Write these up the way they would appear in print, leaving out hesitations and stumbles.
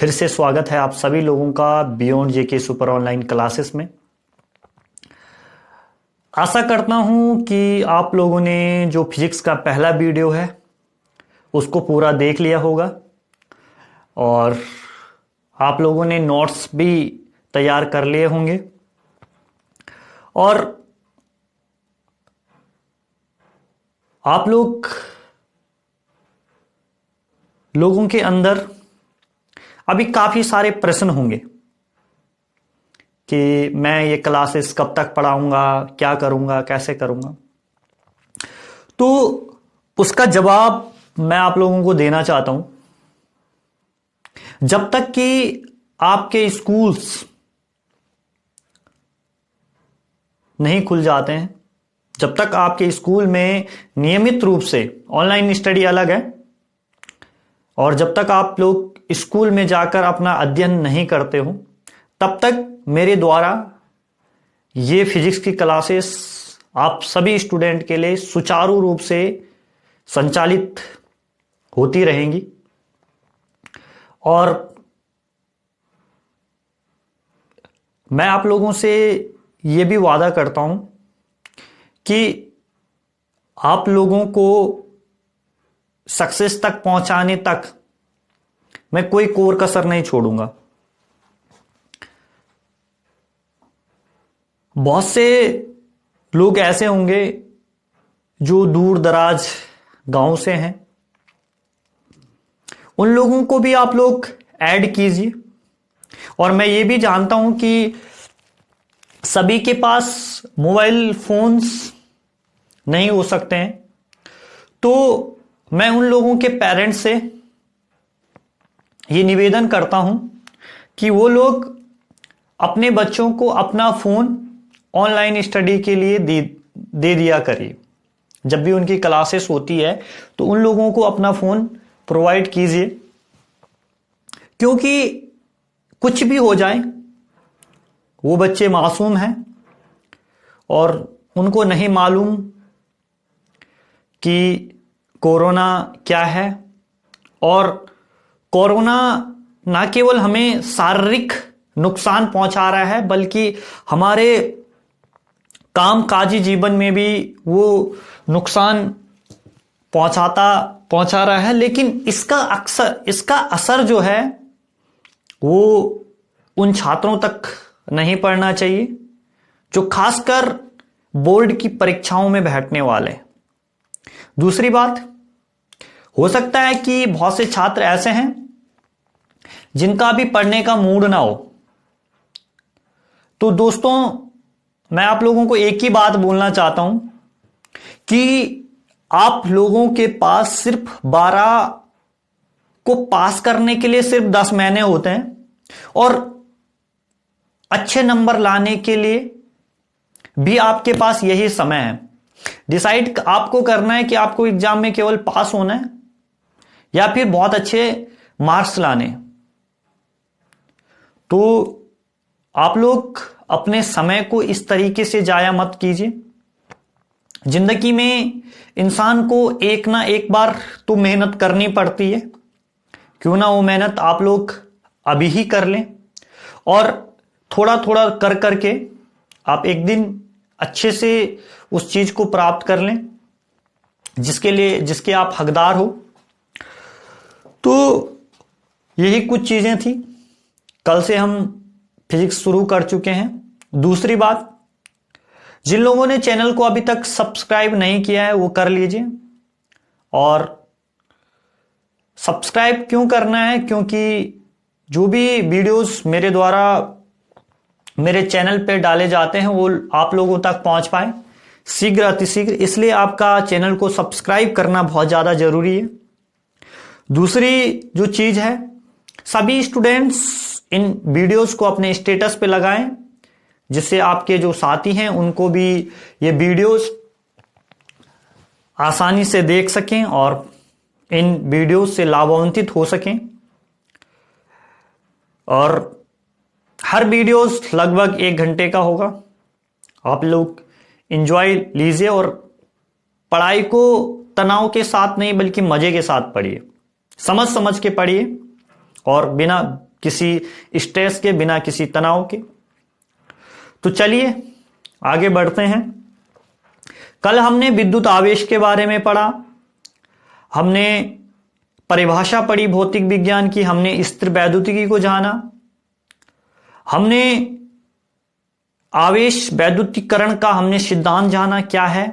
फिर से स्वागत है आप सभी लोगों का बियॉन्ड जेके सुपर ऑनलाइन क्लासेस में। आशा करता हूं कि आप लोगों ने जो फिजिक्स का पहला वीडियो है उसको पूरा देख लिया होगा और आप लोगों ने नोट्स भी तैयार कर लिए होंगे। और आप लोगों के अंदर अभी काफी सारे प्रश्न होंगे कि मैं ये क्लासेस कब तक पढ़ाऊंगा, क्या करूंगा, कैसे करूंगा। तो उसका जवाब मैं आप लोगों को देना चाहता हूं। जब तक कि आपके स्कूल्स नहीं खुल जाते हैं, जब तक आपके स्कूल में नियमित रूप से ऑनलाइन स्टडी अलग है और जब तक आप लोग स्कूल में जाकर अपना अध्ययन नहीं करते हो, तब तक मेरे द्वारा ये फिजिक्स की क्लासेस आप सभी स्टूडेंट के लिए सुचारू रूप से संचालित होती रहेंगी। और मैं आप लोगों से ये भी वादा करता हूं कि आप लोगों को सक्सेस तक पहुंचाने तक मैं कोई कोर कसर नहीं छोड़ूंगा। बहुत से लोग ऐसे होंगे जो दूर दराज गांव से हैं, उन लोगों को भी आप लोग ऐड कीजिए। और मैं ये भी जानता हूं कि सभी के पास मोबाइल फोन्स नहीं हो सकते हैं, तो मैं उन लोगों के पेरेंट्स से ये निवेदन करता हूं कि वो लोग अपने बच्चों को अपना फोन ऑनलाइन स्टडी के लिए दे दिया करिए। जब भी उनकी क्लासेस होती है तो उन लोगों को अपना फोन प्रोवाइड कीजिए, क्योंकि कुछ भी हो जाए वो बच्चे मासूम हैं और उनको नहीं मालूम कि कोरोना क्या है। और कोरोना ना केवल हमें शारीरिक नुकसान पहुंचा रहा है, बल्कि हमारे कामकाजी जीवन में भी वो नुकसान पहुंचा रहा है। लेकिन इसका असर जो है वो उन छात्रों तक नहीं पड़ना चाहिए जो खासकर बोर्ड की परीक्षाओं में बैठने वाले। दूसरी बात, हो सकता है कि बहुत से छात्र ऐसे हैं जिनका भी पढ़ने का मूड ना हो। तो दोस्तों, मैं आप लोगों को एक ही बात बोलना चाहता हूं कि आप लोगों के पास सिर्फ 12 को पास करने के लिए सिर्फ 10 महीने होते हैं और अच्छे नंबर लाने के लिए भी आपके पास यही समय है। डिसाइड आपको करना है कि आपको एग्जाम में केवल पास होना है या फिर बहुत अच्छे मार्क्स लाने। तो आप लोग अपने समय को इस तरीके से जाया मत कीजिए। जिंदगी में इंसान को एक ना एक बार तो मेहनत करनी पड़ती है, क्यों ना वो मेहनत आप लोग अभी ही कर लें और थोड़ा थोड़ा कर करके आप एक दिन अच्छे से उस चीज को प्राप्त कर लें जिसके आप हकदार हो। तो यही कुछ चीजें थी। कल से हम फिजिक्स शुरू कर चुके हैं। दूसरी बात, जिन लोगों ने चैनल को अभी तक सब्सक्राइब नहीं किया है वो कर लीजिए। और सब्सक्राइब क्यों करना है? क्योंकि जो भी वीडियोस मेरे द्वारा मेरे चैनल पे डाले जाते हैं वो आप लोगों तक पहुंच पाए शीघ्र अतिशीघ्र, इसलिए आपका चैनल को सब्सक्राइब करना बहुत ज्यादा जरूरी है। दूसरी जो चीज है, सभी स्टूडेंट्स इन वीडियोस को अपने स्टेटस पे लगाएं, जिससे आपके जो साथी हैं उनको भी ये वीडियोस आसानी से देख सकें और इन वीडियोस से लाभान्वित हो सकें। और हर वीडियोस लगभग 1 घंटे का होगा। आप लोग एंजॉय लीजिए और पढ़ाई को तनाव के साथ नहीं बल्कि मजे के साथ पढ़िए, समझ समझ के पढ़िए और बिना किसी स्ट्रेस के, बिना किसी तनाव के। तो चलिए आगे बढ़ते हैं। कल हमने विद्युत आवेश के बारे में पढ़ा, हमने परिभाषा पढ़ी भौतिक विज्ञान की, हमने स्थिर वैद्युतिकी को जाना, हमने आवेश वैद्युतीकरण का हमने सिद्धांत जाना क्या है,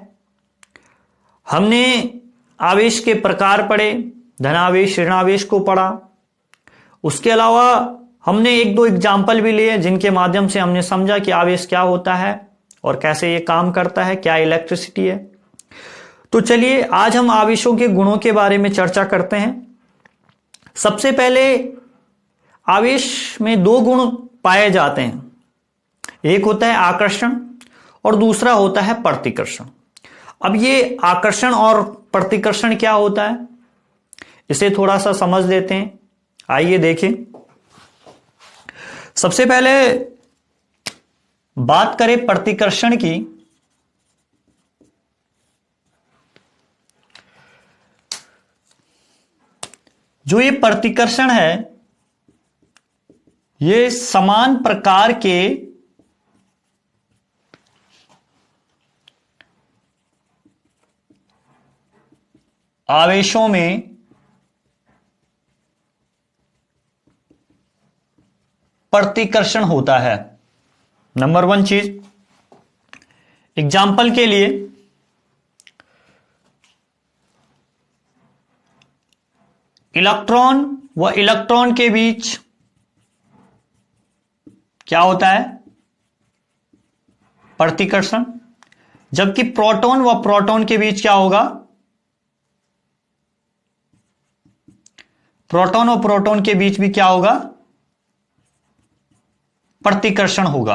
हमने आवेश के प्रकार पढ़े, धनावेश ऋणावेश को पढ़ा। उसके अलावा हमने एक दो एग्जाम्पल भी लिए जिनके माध्यम से हमने समझा कि आवेश क्या होता है और कैसे ये काम करता है, क्या इलेक्ट्रिसिटी है। तो चलिए आज हम आवेशों के गुणों के बारे में चर्चा करते हैं। सबसे पहले आवेश में दो गुण पाए जाते हैं, एक होता है आकर्षण और दूसरा होता है प्रतिकर्षण। अब ये आकर्षण और प्रतिकर्षण क्या होता है, इसे थोड़ा सा समझ लेते हैं। आइए देखें। सबसे पहले बात करें प्रतिकर्षण की। जो ये प्रतिकर्षण है, ये समान प्रकार के आवेशों में प्रतिकर्षण होता है। नंबर वन चीज, एग्जाम्पल के लिए इलेक्ट्रॉन व इलेक्ट्रॉन के बीच क्या होता है, प्रतिकर्षण। जबकि प्रोटॉन व प्रोटॉन के बीच क्या होगा, प्रोटॉन और प्रोटॉन के बीच भी क्या होगा, प्रतिकर्षण होगा।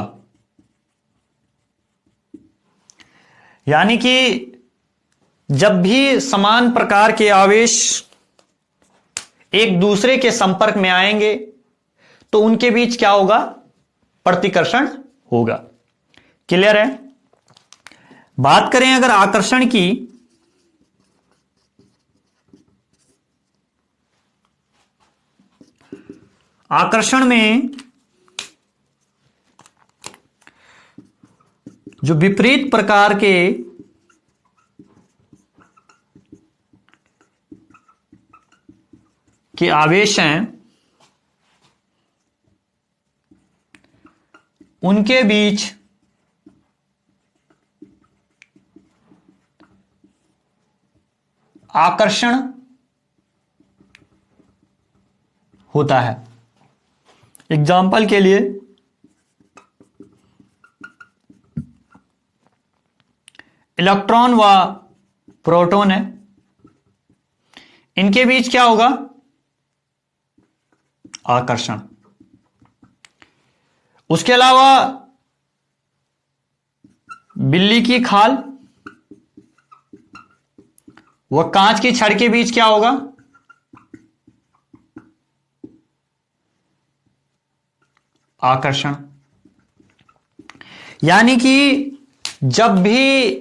यानी कि जब भी समान प्रकार के आवेश एक दूसरे के संपर्क में आएंगे तो उनके बीच क्या होगा, प्रतिकर्षण होगा। क्लियर है। बात करें अगर आकर्षण की, आकर्षण में जो विपरीत प्रकार के आवेश हैं, उनके बीच आकर्षण होता है। एग्जाम्पल के लिए इलेक्ट्रॉन व प्रोटॉन है, इनके बीच क्या होगा, आकर्षण। उसके अलावा बिल्ली की खाल व कांच की छड़ के बीच क्या होगा, आकर्षण। यानी कि जब भी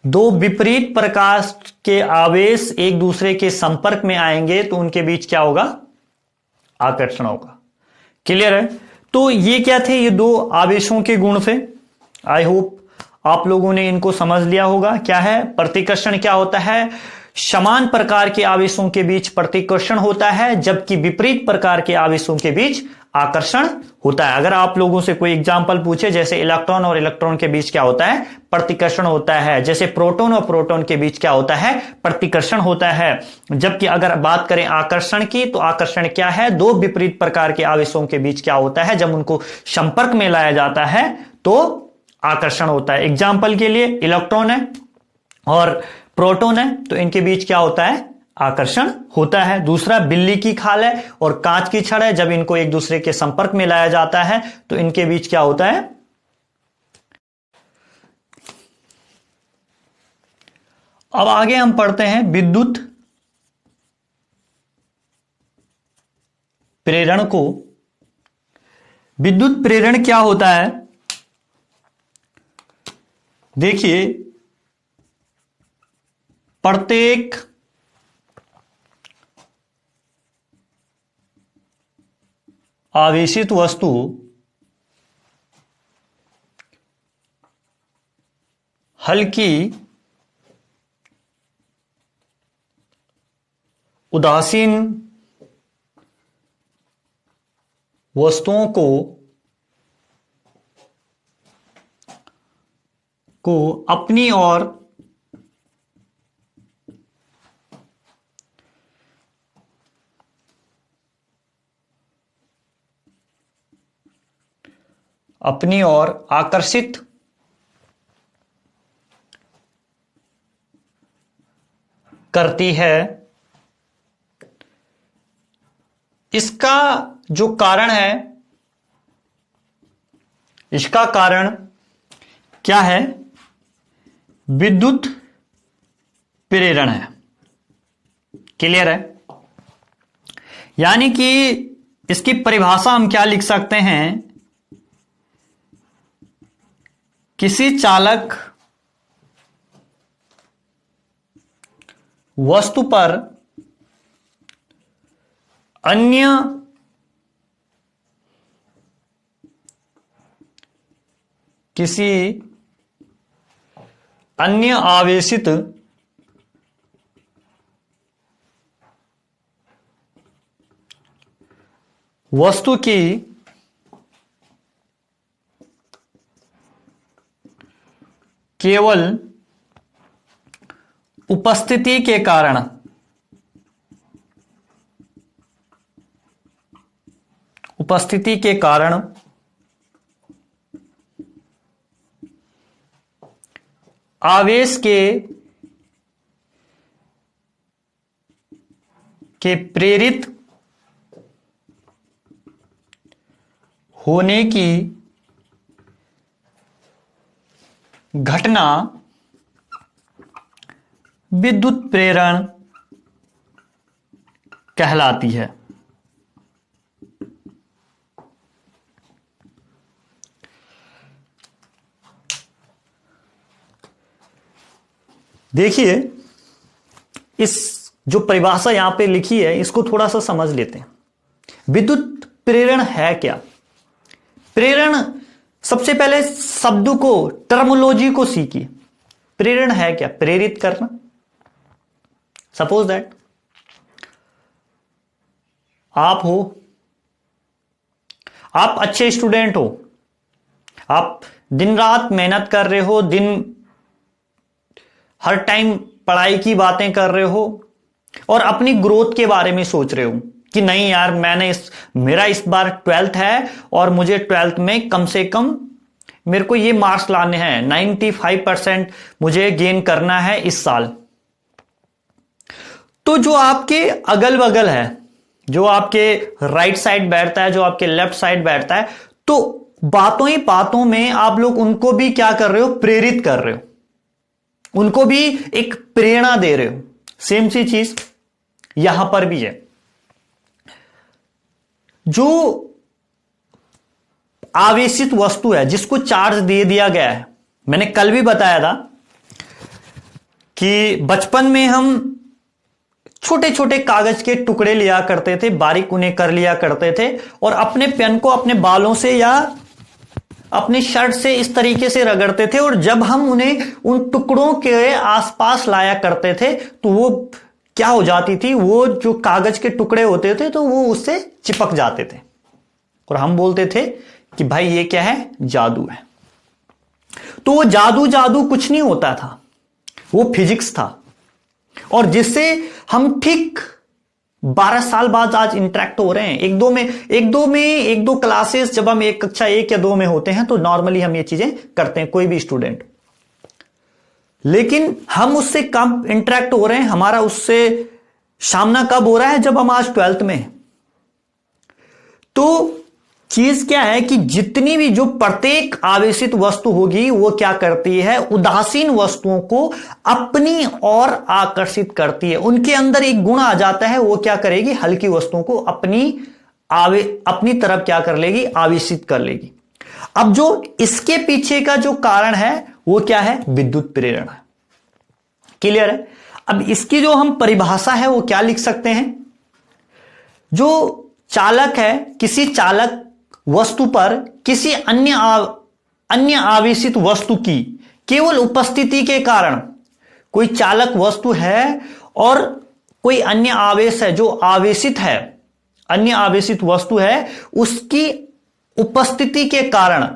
दो विपरीत प्रकार के आवेश एक दूसरे के संपर्क में आएंगे तो उनके बीच क्या होगा, आकर्षण होगा। क्लियर है। तो ये क्या थे, ये दो आवेशों के गुण थे। आई होप आप लोगों ने इनको समझ लिया होगा। क्या है प्रतिकर्षण, क्या होता है, समान प्रकार के आवेशों के बीच प्रतिकर्षण होता है, जबकि विपरीत प्रकार के आवेशों के बीच आकर्षण होता है। अगर आप लोगों से कोई एग्जांपल पूछे, जैसे इलेक्ट्रॉन और इलेक्ट्रॉन के बीच क्या होता है, प्रतिकर्षण होता है, जैसे प्रोटॉन और प्रोटॉन के बीच क्या होता है, प्रतिकर्षण होता है। जबकि अगर बात करें आकर्षण की, तो आकर्षण क्या है, दो विपरीत प्रकार के आवेशों के बीच क्या होता है, जब उनको संपर्क में लाया जाता है तो आकर्षण होता है। एग्जाम्पल के लिए इलेक्ट्रॉन है और प्रोटॉन है, तो इनके बीच क्या होता है, आकर्षण होता है। दूसरा बिल्ली की खाल है और कांच की छड़ है, जब इनको एक दूसरे के संपर्क में लाया जाता है तो इनके बीच क्या होता है। अब आगे हम पढ़ते हैं विद्युत प्रेरण को। विद्युत प्रेरण क्या होता है, देखिए प्रत्येक आवेशित वस्तु हल्की उदासीन वस्तुओं को अपनी ओर आकर्षित करती है। इसका जो कारण है, इसका कारण क्या है? विद्युत प्रेरण है। क्लियर है? यानी कि इसकी परिभाषा हम क्या लिख सकते हैं? किसी चालक वस्तु पर अन्य किसी अन्य आवेशित वस्तु की केवल उपस्थिति के कारण आवेश के प्रेरित होने की घटना विद्युत प्रेरण कहलाती है। देखिए, इस जो परिभाषा यहां पे लिखी है इसको थोड़ा सा समझ लेते हैं। विद्युत प्रेरण है क्या? प्रेरण, सबसे पहले शब्द को, टर्मोलॉजी को सीखिए। प्रेरण है क्या? प्रेरित करना। सपोज दैट आप हो, आप अच्छे स्टूडेंट हो, आप दिन रात मेहनत कर रहे हो, हर टाइम पढ़ाई की बातें कर रहे हो और अपनी ग्रोथ के बारे में सोच रहे हो कि नहीं यार, मेरा इस बार 12th है और मुझे 12th में कम से कम मेरे को ये मार्क्स लाने हैं, 95% मुझे गेन करना है इस साल। तो जो आपके अगल बगल है, जो आपके राइट साइड बैठता है, जो आपके लेफ्ट साइड बैठता है, तो बातों ही बातों में आप लोग उनको भी क्या कर रहे हो? प्रेरित कर रहे हो, उनको भी एक प्रेरणा दे रहे हो। सेम सी चीज यहां पर भी है। जो आवेशित वस्तु है, जिसको चार्ज दे दिया गया है, मैंने कल भी बताया था कि बचपन में हम छोटे छोटे कागज के टुकड़े लिया करते थे, बारीक उन्हें कर लिया करते थे और अपने पेन को अपने बालों से या अपनी शर्ट से इस तरीके से रगड़ते थे, और जब हम उन्हें उन टुकड़ों के आसपास लाया करते थे तो वो क्या हो जाती थी? वो जो कागज के टुकड़े होते थे तो वो उससे चिपक जाते थे और हम बोलते थे कि भाई ये क्या है? जादू है। तो वो जादू कुछ नहीं होता था, वो फिजिक्स था, और जिससे हम ठीक 12 साल बाद आज इंटरेक्ट हो रहे हैं। एक दो क्लासेस जब हम एक कक्षा 1 या 2 में होते हैं तो नॉर्मली हम ये चीजें करते हैं, कोई भी स्टूडेंट, लेकिन हम उससे कम इंटरेक्ट हो रहे हैं, हमारा उससे सामना कब हो रहा है? जब हम आज 12th में हैं। तो चीज क्या है कि जितनी भी, जो प्रत्येक आवेशित वस्तु होगी वो क्या करती है? उदासीन वस्तुओं को अपनी ओर आकर्षित करती है। उनके अंदर एक गुण आ जाता है, वो क्या करेगी? हल्की वस्तुओं को अपनी तरफ क्या कर लेगी? आवेशित कर लेगी। अब जो इसके पीछे का जो कारण है वो क्या है? विद्युत प्रेरण है। क्लियर है? अब इसकी जो हम परिभाषा है वो क्या लिख सकते हैं? जो चालक है, किसी चालक वस्तु पर किसी अन्य आवेशित वस्तु की केवल उपस्थिति के कारण, कोई चालक वस्तु है और कोई अन्य आवेश है जो आवेशित है, अन्य आवेशित वस्तु है, उसकी उपस्थिति के कारण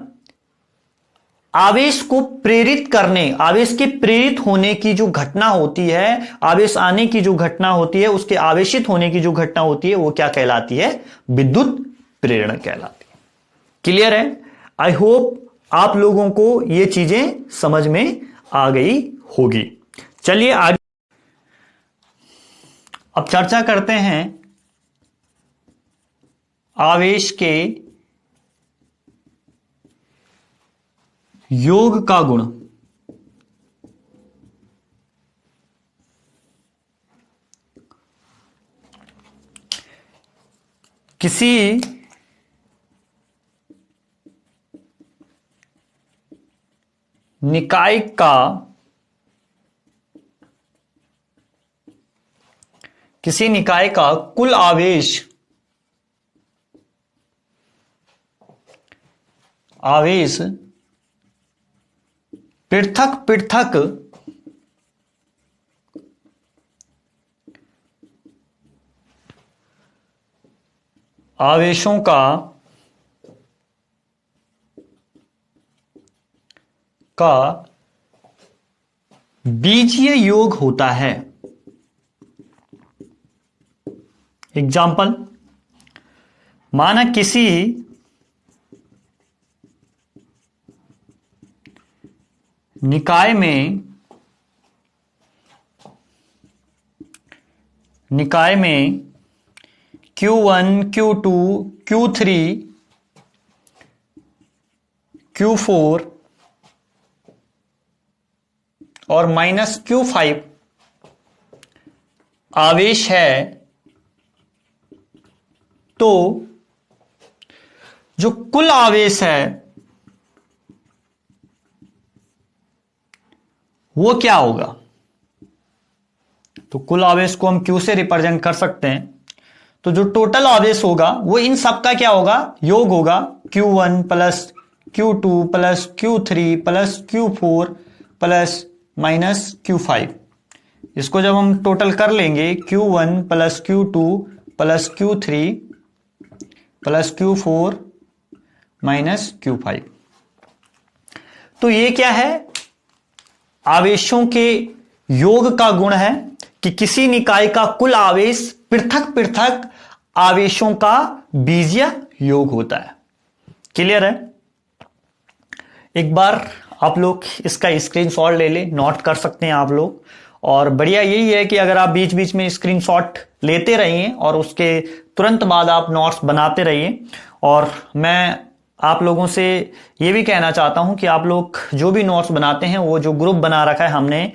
आवेश को प्रेरित करने, आवेश के प्रेरित होने की जो घटना होती है, आवेश आने की जो घटना होती है, उसके आवेशित होने की जो घटना होती है, वो क्या कहलाती है? विद्युत प्रेरण कहलाती है। क्लियर है? आई होप आप लोगों को ये चीजें समझ में आ गई होगी। चलिए आगे अब चर्चा करते हैं आवेश के योग का गुण। किसी निकाय का कुल आवेश पृथक पृथक आवेशों का बीजीय योग होता है। एग्जाम्पल, माना किसी निकाय में Q1, Q2, Q3, Q4 और -Q5 आवेश है, तो जो कुल आवेश है वो क्या होगा? तो कुल आवेश को हम Q से रिप्रेजेंट कर सकते हैं। तो जो टोटल आवेश होगा वो इन सब का क्या होगा? योग होगा। Q1 plus Q2 plus Q3 plus Q4 plus -Q5। इसको जब हम टोटल कर लेंगे, Q1 plus Q2 plus Q3 plus Q4 -Q5, तो ये क्या है? आवेशों के योग का गुण है कि किसी निकाय का कुल आवेश पृथक पृथक आवेशों का बीजीय योग होता है। क्लियर है? एक बार आप लोग इसका स्क्रीनशॉट ले ले, नोट कर सकते हैं आप लोग। और बढ़िया यही है कि अगर आप बीच बीच में स्क्रीनशॉट लेते रहिए और उसके तुरंत बाद आप नोट्स बनाते रहिए। और मैं आप लोगों से ये भी कहना चाहता हूं कि आप लोग जो भी नोट्स बनाते हैं, वो जो ग्रुप बना रखा है हमने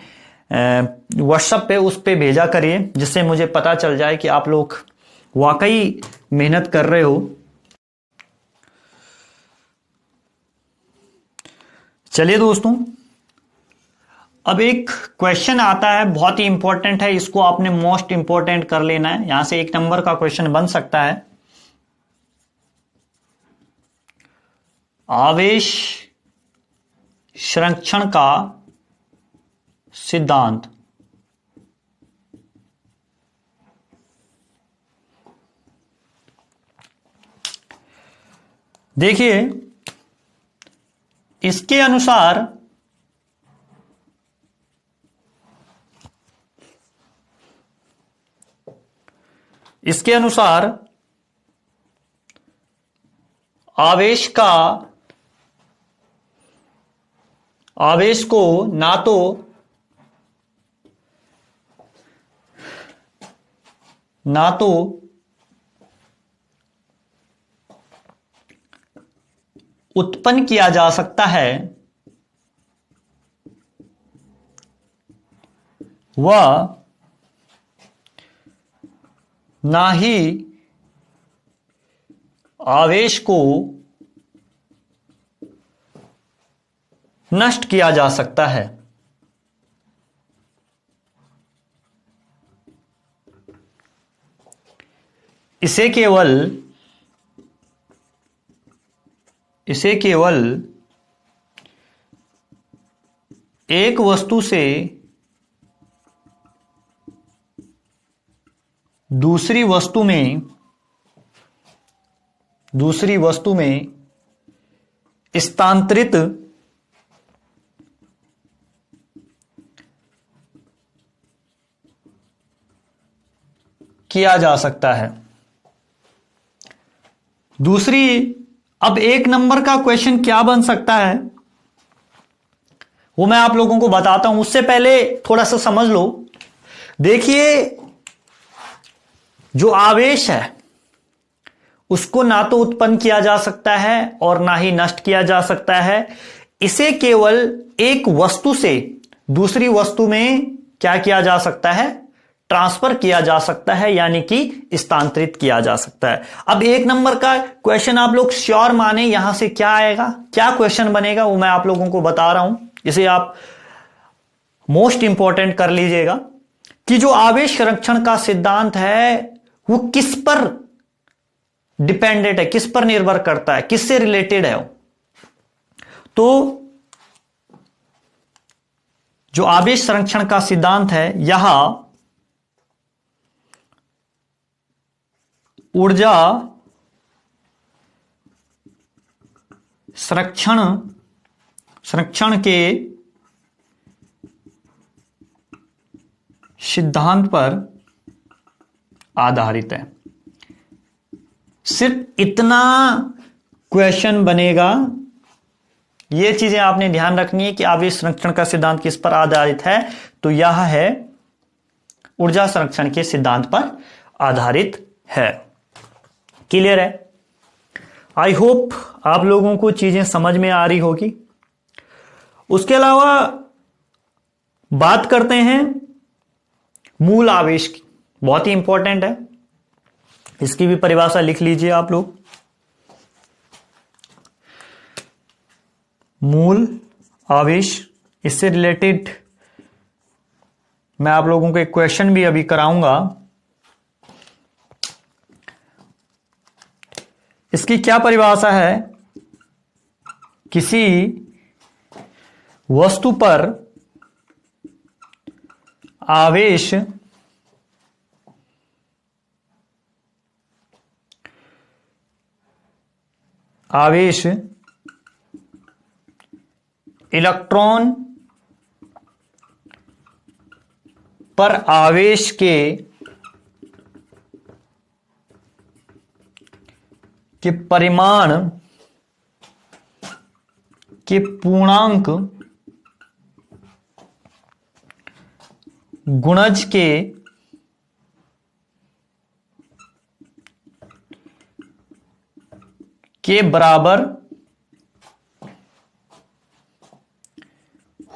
व्हाट्सएप पे, उस पे भेजा करिए, जिससे मुझे पता चल जाए कि आप लोग वाकई मेहनत कर रहे हो। चलिए दोस्तों, अब एक क्वेश्चन आता है, बहुत ही इंपॉर्टेंट है, इसको आपने मोस्ट इंपॉर्टेंट कर लेना है। यहां से 1 नंबर का क्वेश्चन बन सकता है। आवेश संरक्षण का सिद्धांत। देखिए, इसके अनुसार आवेश को ना तो उत्पन्न किया जा सकता है, वह ना ही आवेश को नष्ट किया जा सकता है। इसे केवल इसे केवल एक वस्तु से दूसरी वस्तु में स्थानांतरित किया जा सकता है। अब एक नंबर का क्वेश्चन क्या बन सकता है वो मैं आप लोगों को बताता हूं, उससे पहले थोड़ा सा समझ लो। देखिए, जो आवेश है उसको ना तो उत्पन्न किया जा सकता है और ना ही नष्ट किया जा सकता है। इसे केवल एक वस्तु से दूसरी वस्तु में क्या किया जा सकता है? ट्रांसफर किया जा सकता है, यानी कि स्थानांतरित किया जा सकता है। अब एक नंबर का क्वेश्चन आप लोग श्योर माने, यहां से क्या आएगा, क्या क्वेश्चन बनेगा वो मैं आप लोगों को बता रहा हूं। इसे आप मोस्ट इंपॉर्टेंट कर लीजिएगा कि जो आवेश संरक्षण का सिद्धांत है वो किस पर डिपेंडेंट है, किस पर निर्भर करता है, किससे रिलेटेड है। तो जो आवेश संरक्षण का सिद्धांत है, यह ऊर्जा संरक्षण के सिद्धांत पर आधारित है। सिर्फ इतना क्वेश्चन बनेगा, ये चीजें आपने ध्यान रखनी है कि आवेश संरक्षण का सिद्धांत किस पर आधारित है, तो यह है ऊर्जा संरक्षण के सिद्धांत पर आधारित है। क्लियर है? आई होप आप लोगों को चीजें समझ में आ रही होगी। उसके अलावा बात करते हैं मूल आवेश की, बहुत ही इंपॉर्टेंट है, इसकी भी परिभाषा लिख लीजिए आप लोग। मूल आवेश, इससे रिलेटेड मैं आप लोगों को एक क्वेश्चन भी अभी कराऊंगा। इसकी क्या परिभाषा है? किसी वस्तु पर आवेश इलेक्ट्रॉन पर आवेश के परिमाण के पूर्णांक गुणज के बराबर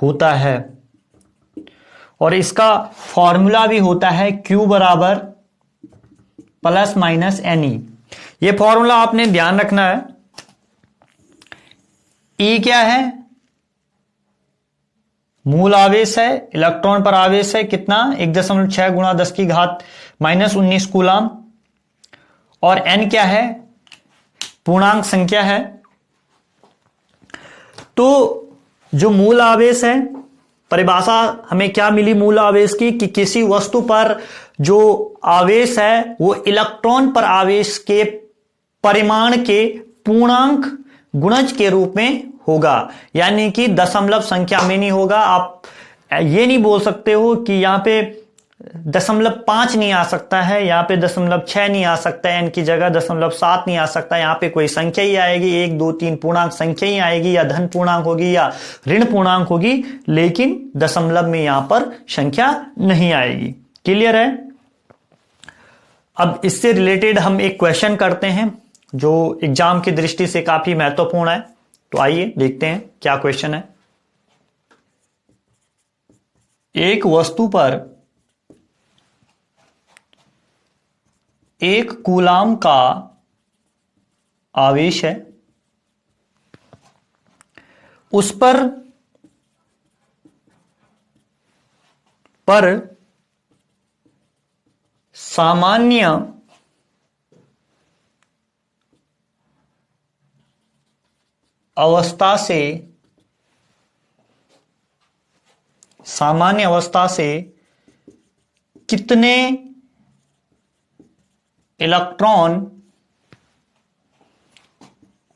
होता है, और इसका फॉर्मूला भी होता है Q बराबर प्लस माइनस NE। ये फॉर्मूला आपने ध्यान रखना है। E क्या है? मूल आवेश है, इलेक्ट्रॉन पर आवेश है कितना? 1.6 गुणा 10 की घात -19 कूलाम। और N क्या है? पूर्णांक संख्या है। तो जो मूल आवेश है, परिभाषा हमें क्या मिली मूल आवेश की कि किसी वस्तु पर जो आवेश है वो इलेक्ट्रॉन पर आवेश के परिमाण के पूर्णांक गुणज के रूप में होगा, यानी कि दशमलव संख्या में नहीं होगा। आप ये नहीं बोल सकते हो कि यहां पे 0.5 नहीं आ सकता है, यहां पे 0.6 नहीं आ सकता है, इनकी जगह 0.7 नहीं आ सकता। यहां पे कोई संख्या ही आएगी, 1 2 3 पूर्णांक संख्या ही आएगी, या धन पूर्णांक होगी या ऋण पूर्णांक होगी, लेकिन दशमलव में यहां पर संख्या नहीं आएगी। क्लियर है? अब इससे रिलेटेड हम एक क्वेश्चन करते हैं जो एग्जाम की दृष्टि से काफी महत्वपूर्ण है। तो आइए देखते हैं क्या क्वेश्चन है। एक वस्तु पर 1 कूलाम का आवेश है, उस पर सामान्य अवस्था से कितने इलेक्ट्रॉन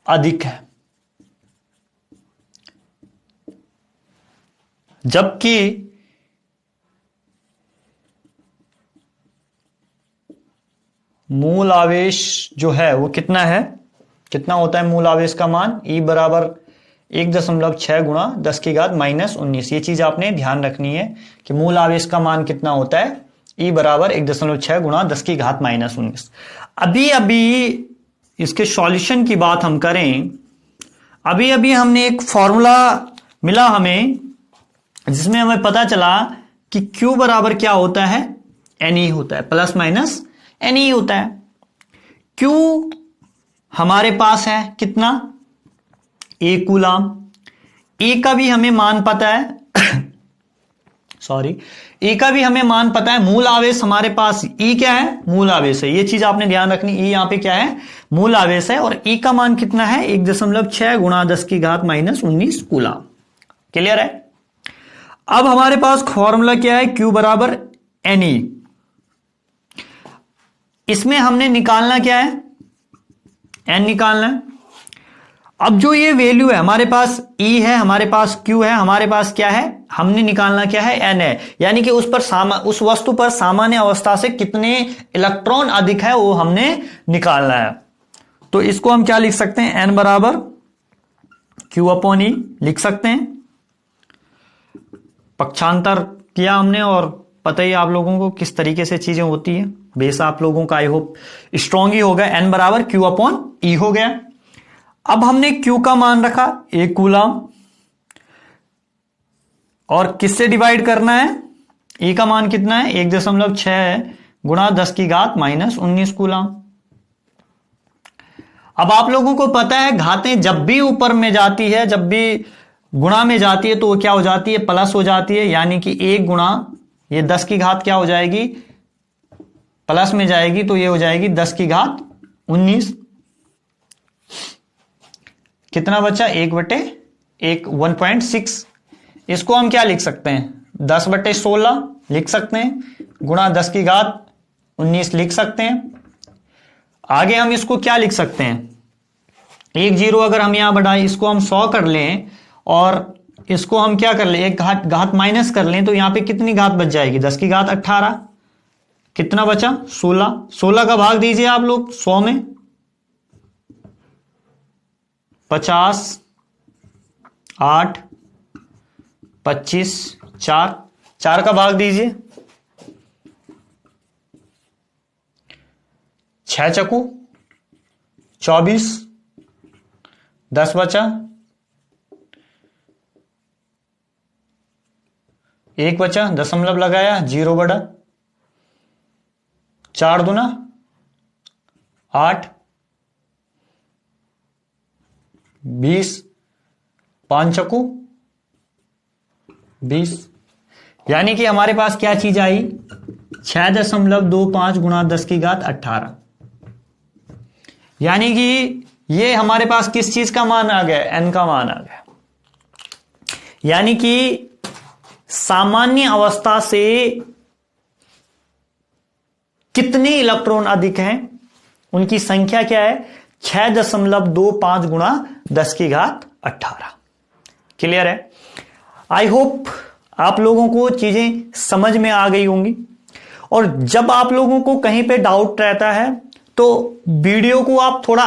अधिक है, जबकि मूल आवेश जो है वो कितना है, कितना होता है मूल आवेश का मान, E बराबर 1.6 गुणा 10 की घात -19। ये चीज आपने ध्यान रखनी है कि मूल आवेश का मान कितना होता है, E बराबर 1.6 गुणा 10 की घात -19। अभी इसके सॉल्यूशन की बात हम करें, अभी हमने एक फॉर्मूला मिला हमें जिसमें हमें पता चला कि Q बराबर क्या होता है, Ne होता है, प्लस माइनस Ne होता है। Q हमारे पास है कितना, 1 कूलाम। E का भी हमें मान पता है सॉरी, E का भी हमें मान पता है। मूल आवेश हमारे पास E क्या है, मूल आवेश है, ये चीज आपने ध्यान रखनी। E यहां पे क्या है, मूल आवेश है, और E का मान कितना है, 1.6 गुणा 10 की घात -19 कूलाम। क्लियर है। अब हमारे पास फॉर्मूला क्या है, Q बराबर Ne। इसमें हमने निकालना क्या है, N निकालना है। अब जो ये वैल्यू है हमारे पास, E है, हमारे पास Q है, हमारे पास क्या है, हमने निकालना क्या है, N है। यानी कि उस वस्तु पर सामान्य अवस्था से कितने इलेक्ट्रॉन अधिक है वो हमने निकालना है। तो इसको हम क्या लिख सकते हैं, N बराबर Q/E लिख सकते हैं। पक्षांतर किया हमने और पता ही आप लोगों को किस तरीके से चीजें होती है। बेस आप लोगों का आई होप स्ट्रॉन्ग ही होगा। N बराबर Q/E हो गया। अब हमने Q का मान रखा 1 कूलाम, और किससे डिवाइड करना है, E का मान कितना है, 1.6 गुणा 10 की घात -19 कूलाम। अब आप लोगों को पता है घातें जब भी ऊपर में जाती है, जब भी गुणा में जाती है तो वो क्या हो जाती है, प्लस हो जाती है। यानी कि 1 गुणा ये 10 की घात क्या हो जाएगी, प्लस में जाएगी, तो ये हो जाएगी 10 की घात 19। कितना बचा, 1/1.6। इसको हम क्या लिख सकते हैं, 10/16 लिख सकते हैं, गुणा 10 की घात 19 लिख सकते हैं। आगे हम इसको क्या लिख सकते हैं, 1 0 अगर हम यहां बढ़ाएं, इसको हम 100 कर लें और इसको हम क्या कर लें, एक घात माइनस कर लें, तो यहां पे कितनी घात बच जाएगी, 10 की घात 18। कितना बचा, 16। 16 का भाग दीजिए आप लोग 100 में, 50, 8, 25, 4 का भाग दीजिए, 6 चकू 24, 10 बचा, 1 बचा, दशमलव लगाया, 0 बढ़ा, 4 दूना 8, 20, 5 चकू 20। यानी कि हमारे पास क्या चीज आई, 6.25 गुणा 10 की घात 18। यानी कि ये हमारे पास किस चीज का मान आ गया, N का मान आ गया। यानी कि सामान्य अवस्था से कितने इलेक्ट्रॉन अधिक हैं, उनकी संख्या क्या है, 6.25 गुणा 10 की घात 18। क्लियर है। आई होप आप लोगों को चीजें समझ में आ गई होंगी। और जब आप लोगों को कहीं पे डाउट रहता है तो वीडियो को आप थोड़ा